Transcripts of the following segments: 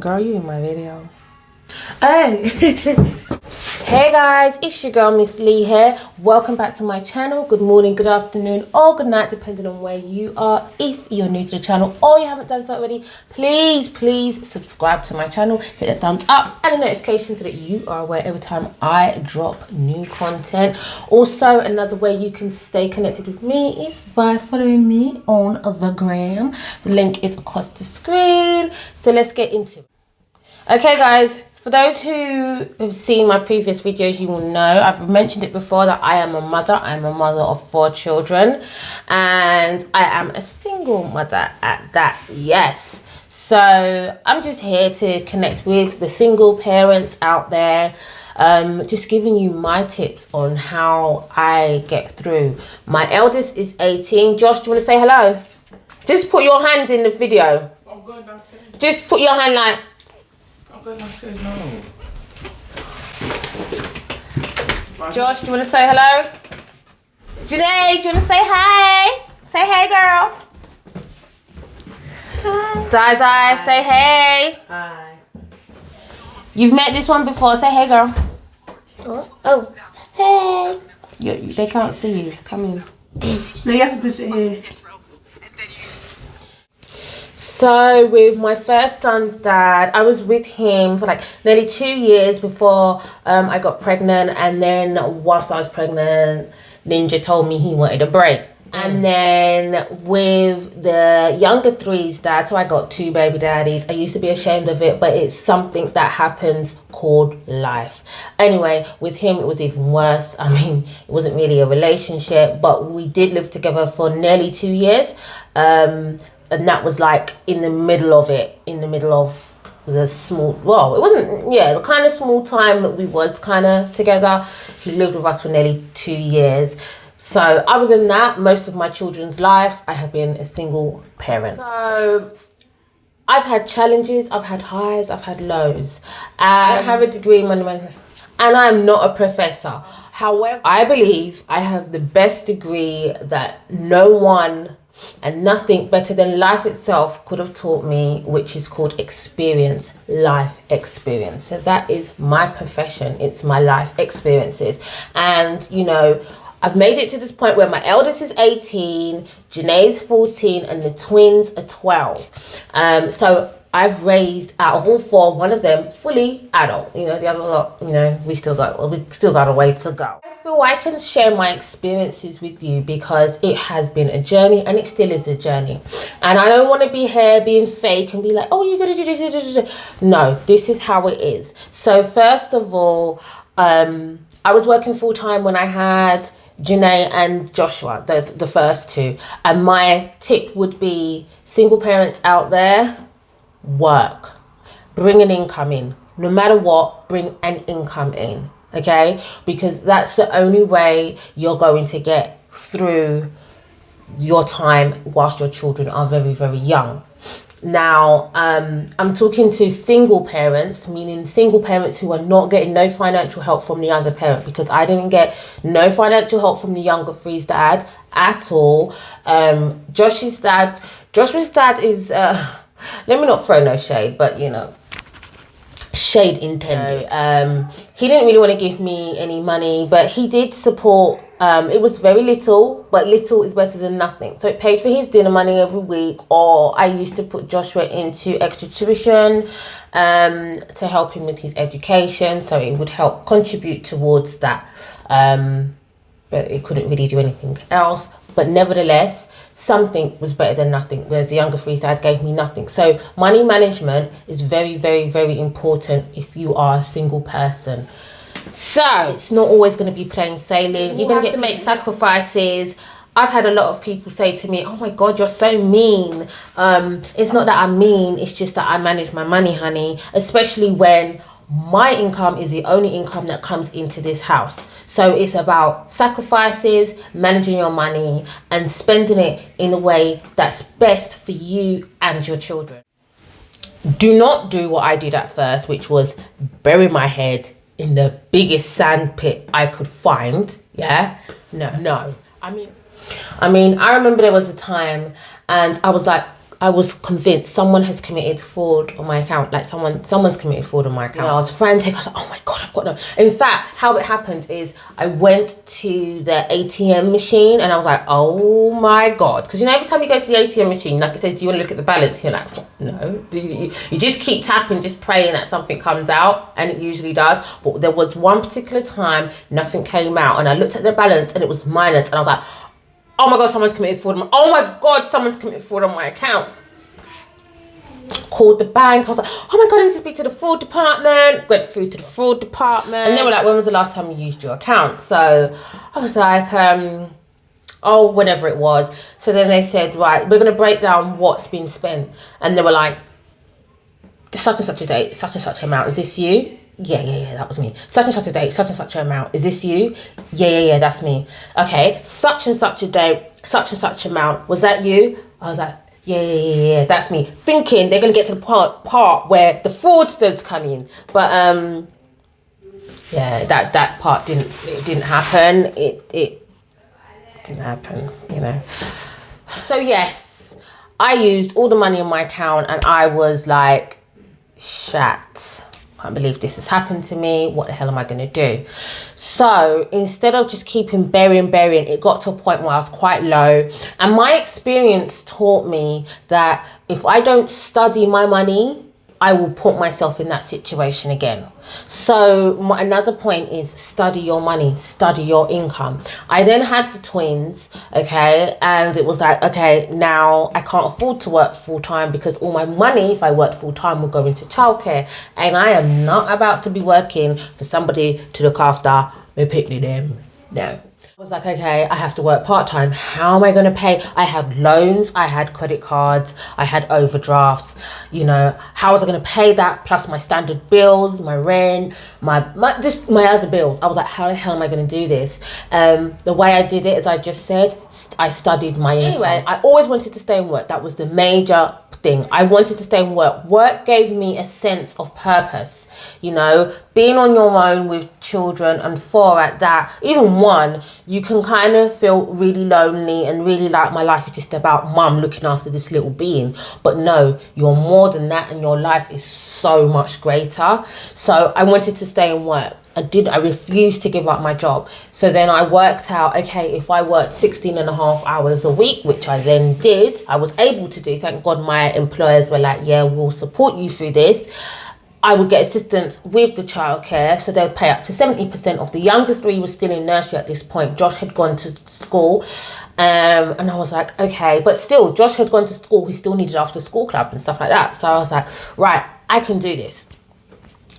Girl, you in my video. Hey. Hey guys, it's your girl Miss Lee here. Welcome back to my channel. Good morning, good afternoon, or good night, depending on where you are. If you're new to the channel or you haven't done so already, please subscribe to my channel, hit the thumbs up and the notification so that you are aware every time I drop new content. Also, another way you can stay connected with me is by following me on the gram. The link is across the screen. So let's get into it. Okay guys, for those who have seen my previous videos, you will know I've mentioned it before that I am a mother. I'm a mother of 4 children and I am a single mother at that, yes. So I'm just here to connect with the single parents out there, just giving you my tips on how I get through. My eldest is 18. Josh, do you want to say hello? Just put your hand in the video. I'm going downstairs. Just put your hand like... No. Josh, do you want to say hello? Janae, do you want to say hi? Say hey, girl. Hi. Zai, say hey. Hi. You've met this one before. Say hey, girl. Oh. Hey. They can't see you. Come in. No, you have to put it here. So with my first son's dad, I was with him for like nearly 2 years before I got pregnant, and then whilst I was pregnant, Ninja told me he wanted a break. And then with the younger three's dad, so I got 2 baby daddies. I used to be ashamed of it, but it's something that happens called life. Anyway, with him it was even worse. I mean, it wasn't really a relationship, but we did live together for nearly 2 years. And that was like in the middle of the small, well, it wasn't, yeah, the kind of small time that we was kind of together. He lived with us for nearly 2 years. So other than that, most of my children's lives, I have been a single parent. So I've had challenges, I've had highs, I've had lows. I have a degree in money management and I'm not a professor. However, I believe I have the best degree that no one and nothing better than life itself could have taught me, which is called experience, life experience. So that is my profession. It's my life experiences. And, you know, I've made it to this point where my eldest is 18, Janae's 14, and the twins are 12. So I've raised, out of all 4, one of them fully adult. You know, the other lot, you know, we still got a way to go. I feel I can share my experiences with you because it has been a journey and it still is a journey. And I don't want to be here being fake and be like, oh, you're going to do this. No, this is how it is. So first of all, I was working full time when I had Janae and Joshua, the first 2. And my tip would be single parents out there, work, bring an income in. No matter what, bring an income in, okay? Because that's the only way you're going to get through your time whilst your children are very young. Now, I'm talking to single parents, meaning single parents who are not getting no financial help from the other parent, because I didn't get no financial help from the younger three's dad at all. Joshua's dad is, let me not throw no shade, but you know, shade intended. He didn't really want to give me any money, but he did support. It was very little, but little is better than nothing. So it paid for his dinner money every week, or I used to put Joshua into extra tuition to help him with his education. So it would help contribute towards that. But it couldn't really do anything else. But nevertheless, something was better than nothing, whereas the younger three's dad gave me nothing. So money management is very important if you are a single person. So it's not always going to be plain sailing. You're going to have to make sacrifices. I've had a lot of people say to me, oh my God, you're so mean. It's not that I'm mean, it's just that I manage my money, honey, especially when my income is the only income that comes into this house. So it's about sacrifices, managing your money and spending it in a way that's best for you and your children. Do not do what I did at first, which was bury my head in the biggest sand pit I could find. Yeah, no. I mean, I remember there was a time and I was like, I was convinced someone has committed fraud on my account. Like someone's committed fraud on my account. You know, I was frantic. I was like, oh my God, I've got no. In fact, how it happened is I went to the ATM machine and I was like, oh my God. Because you know, every time you go to the ATM machine, like it says, do you want to look at the balance? You're like, no. You just keep tapping, just praying that something comes out, and it usually does. But there was one particular time nothing came out, and I looked at the balance and it was minus, and I was like, oh my God, someone's committed fraud. Oh my God, someone's committed fraud on my account. Called the bank. I was like, oh my God, I need to speak to the fraud department. Went through to the fraud department. And they were like, when was the last time you used your account? So I was like, oh, whenever it was. So then they said, right, we're going to break down what's been spent. And they were like, such and such a date, such and such amount. Is this you? Yeah, that was me. Such and such a date, such and such amount. Is this you? Yeah, that's me. Okay, such and such a date, such and such amount. Was that you? I was like, yeah, that's me. Thinking they're gonna get to the part where the fraudsters come in, but yeah, that part didn't happen. It didn't happen, you know. So yes, I used all the money in my account, and I was like, shat. Can't believe this has happened to me. What the hell am I going to do? So instead of just keeping burying, it got to a point where I was quite low. And my experience taught me that if I don't study my money, I will put myself in that situation again. So another point is study your money, study your income. I then had the twins, okay, and it was like, okay, now I can't afford to work full time because all my money, if I worked full time, will go into childcare, and I am not about to be working for somebody to look after me pickly them. No. I was like, okay, I have to work part-time. How am I going to pay? I had loans, I had credit cards, I had overdrafts. You know, how was I going to pay that? Plus my standard bills, my rent, my other bills. I was like, how the hell am I going to do this? The way I did it, as I just said, I studied my income. Anyway, I always wanted to stay in work. That was the major thing. I wanted to stay in work. Work gave me a sense of purpose. You know, being on your own with children, and 4 at that, even 1, you can kind of feel really lonely and really like my life is just about mum looking after this little being. But no, you're more than that, and your life is so much greater. So I wanted to stay in work. I refused to give up my job. So then I worked out, okay, if I worked 16.5 hours a week, which I then did, I was able to do, thank God my employers were like, yeah, we'll support you through this. I would get assistance with the childcare, so they would pay up to 70% of the younger 3 was still in nursery at this point. Josh had gone to school, and I was like, okay, but still, Josh had gone to school. He still needed after school club and stuff like that. So I was like, right, I can do this.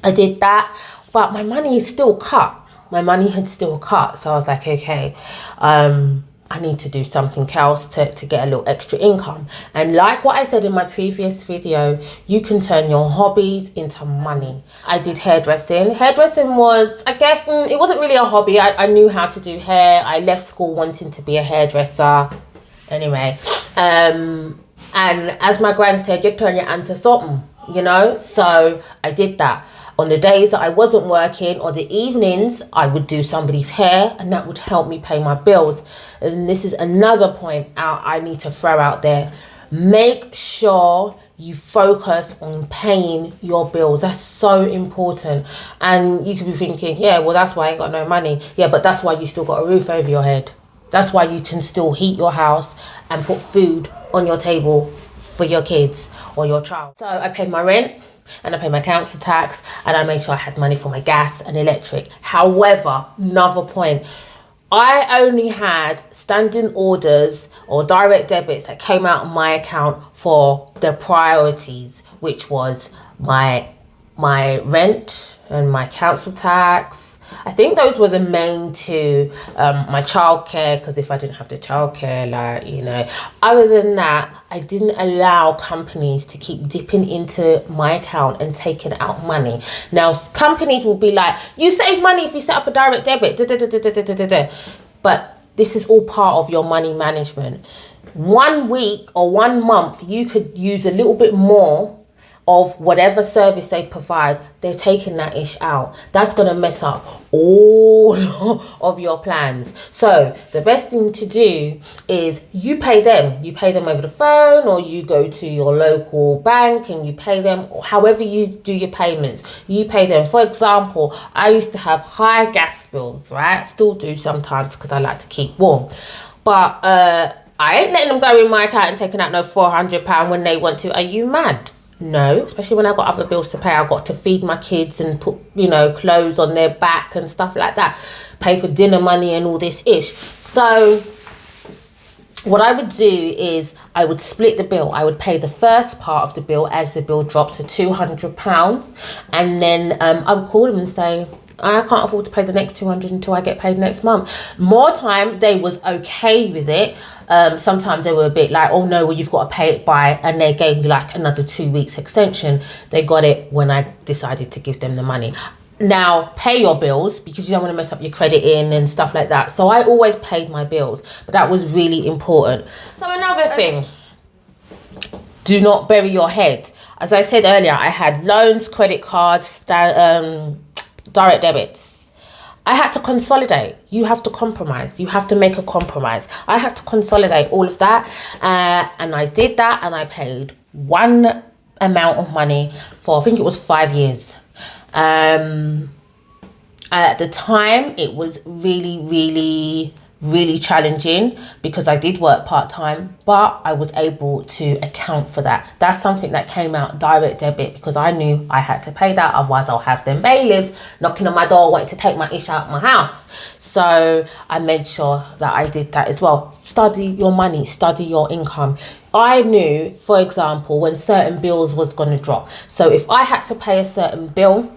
I did that, but my money is still cut. My money had still cut, so I was like, okay, I need to do something else to get a little extra income. And like what I said in my previous video, you can turn your hobbies into money. I did hairdressing. Hairdressing was, I guess, it wasn't really a hobby. I knew how to do hair. I left school wanting to be a hairdresser. Anyway, and as my grand said, you turn your hand to something, you know? So I did that. On the days that I wasn't working or the evenings, I would do somebody's hair, and that would help me pay my bills. And this is another point I need to throw out there. Make sure you focus on paying your bills. That's so important. And you could be thinking, yeah, well, that's why I ain't got no money. Yeah, but that's why you still got a roof over your head. That's why you can still heat your house and put food on your table for your kids or your child. So I paid my rent, and I paid my council tax, and I made sure I had money for my gas and electric. However, another point, I only had standing orders or direct debits that came out of my account for the priorities, which was my rent and my council tax. I think those were the main 2. My childcare, because if I didn't have the childcare, like, you know, other than that, I didn't allow companies to keep dipping into my account and taking out money. Now, companies will be like, you save money if you set up a direct debit, but this is all part of your money management. 1 week or 1 month, you could use a little bit more of whatever service they provide, they're taking that ish out. That's going to mess up all of your plans. So the best thing to do is you pay them. You pay them over the phone, or you go to your local bank and you pay them, or however you do your payments, you pay them. For example, I used to have high gas bills, right? Still do sometimes because I like to keep warm. But I ain't letting them go in my account and taking out no £400 when they want to. Are you mad? No, especially when I got other bills to pay. I got to feed my kids and put, clothes on their back and stuff like that. Pay for dinner money and all this ish. So what I would do is I would split the bill. I would pay the first part of the bill as the bill drops to £200. And then I would call them and say, I can't afford to pay the next 200 until I get paid next month. More time, they was okay with it. Sometimes they were a bit like, oh no, well, you've got to pay it by, and they gave me like another 2 weeks extension. They got it when I decided to give them the money. Now, pay your bills because you don't want to mess up your credit in and stuff like that. So I always paid my bills, but that was really important. So another thing, do not bury your head. As I said earlier, I had loans, credit cards, direct debits. I had to consolidate. You have to compromise. You have to make a compromise. I had to consolidate all of that, and I did that, and I paid one amount of money for, I think it was 5 years. At the time, it was really challenging because I did work part-time, but I was able to account for that. That's something that came out direct debit because I knew I had to pay that, otherwise I'll have them bailiffs knocking on my door wanting to take my ish out of my house. So I made sure that I did that as well. Study your money, study your income. I knew, for example, when certain bills was going to drop. So if I had to pay a certain bill,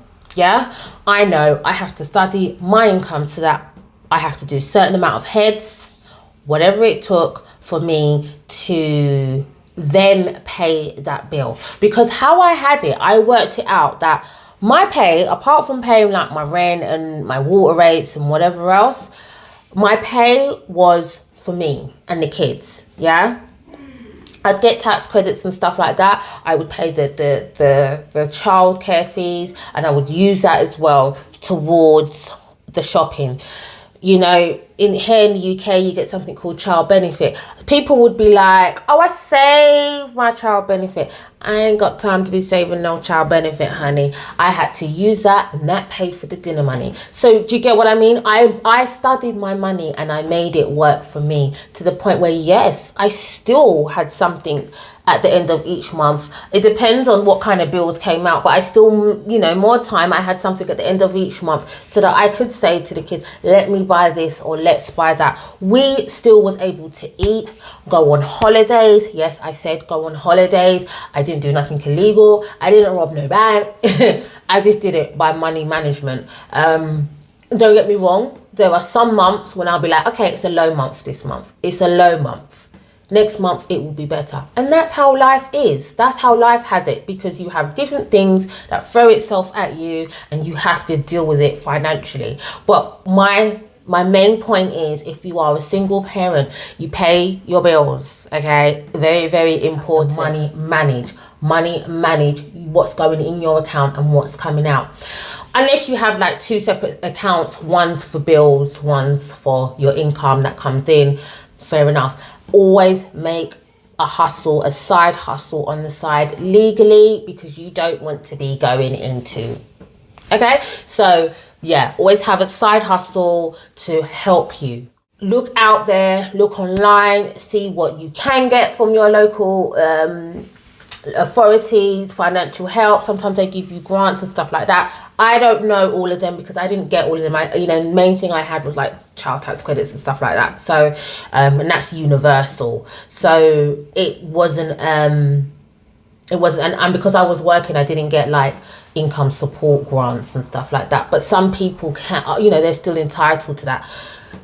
I know I have to study my income so that I have to do a certain amount of heads, whatever it took for me to then pay that bill. Because how I had it, I worked it out that my pay, apart from paying like my rent and my water rates and whatever else, my pay was for me and the kids, I'd get tax credits and stuff like that. I would pay the childcare fees, and I would use that as well towards the shopping. Here in the UK, you get something called child benefit. People would be like, oh, I saved my child benefit. I ain't got time to be saving no child benefit, honey. I had to use that, and that paid for the dinner money. So do you get what I mean? I studied my money and I made it work for me to the point where, yes, I still had something at the end of each month. It depends on what kind of bills came out, but I still, more time, I had something at the end of each month so that I could say to the kids, let me buy this or let's buy that. We still was able to eat, go on holidays. Yes, I said go on holidays. I didn't do nothing illegal. I didn't rob no bank. I just did it by money management. Don't get me wrong. There are some months when I'll be like, okay, it's a low month this month. It's a low month. Next month it will be better. And that's how life is. That's how life has it, because you have different things that throw itself at you and you have to deal with it financially. But my main point is, if you are a single parent, you pay your bills, okay? Very important. Money manage what's going in your account and what's coming out. Unless you have like two separate accounts, one's for bills, one's for your income that comes in, fair enough. Always make a side hustle on the side legally, because you don't want to be going into, okay? So yeah, always have a side hustle to help you. Look out there, look online, see what you can get from your local authority, financial help. Sometimes they give you grants and stuff like that. I don't know all of them because I didn't get all of them. The main thing I had was like child tax credits and stuff like that. So, and that's universal. So it wasn't, and because I was working, I didn't get like income support grants and stuff like that. But some people can, they're still entitled to that.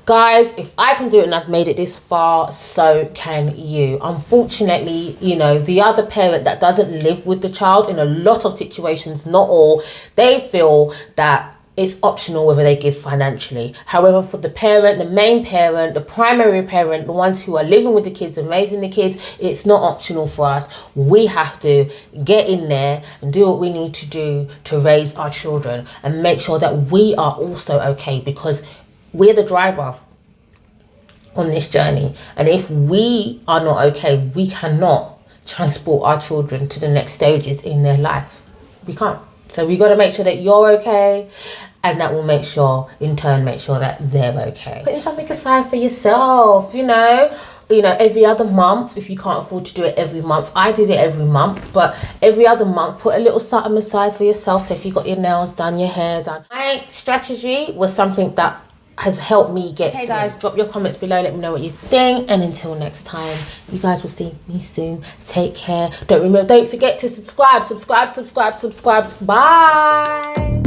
Guys, if I can do it and I've made it this far, so can you. Unfortunately, the other parent that doesn't live with the child, in a lot of situations, not all, they feel that it's optional whether they give financially. However, for the parent, the main parent, the primary parent, the ones who are living with the kids and raising the kids, it's not optional for us. We have to get in there and do what we need to do to raise our children and make sure that we are also okay, because we're the driver on this journey. And if we are not okay, we cannot transport our children to the next stages in their life. We can't. So we got to make sure that you're okay, and that will make sure, in turn, make sure that they're okay. Putting something aside for yourself, you know, every other month, if you can't afford to do it every month. I did it every month, but every other month, put a little something aside for yourself. So if you got your nails done, your hair done. My strategy was something that has helped me get through. Hey guys, drop your comments below, let me know what you think, and until next time, you guys will see me soon. Take care. Don't forget to subscribe. Bye.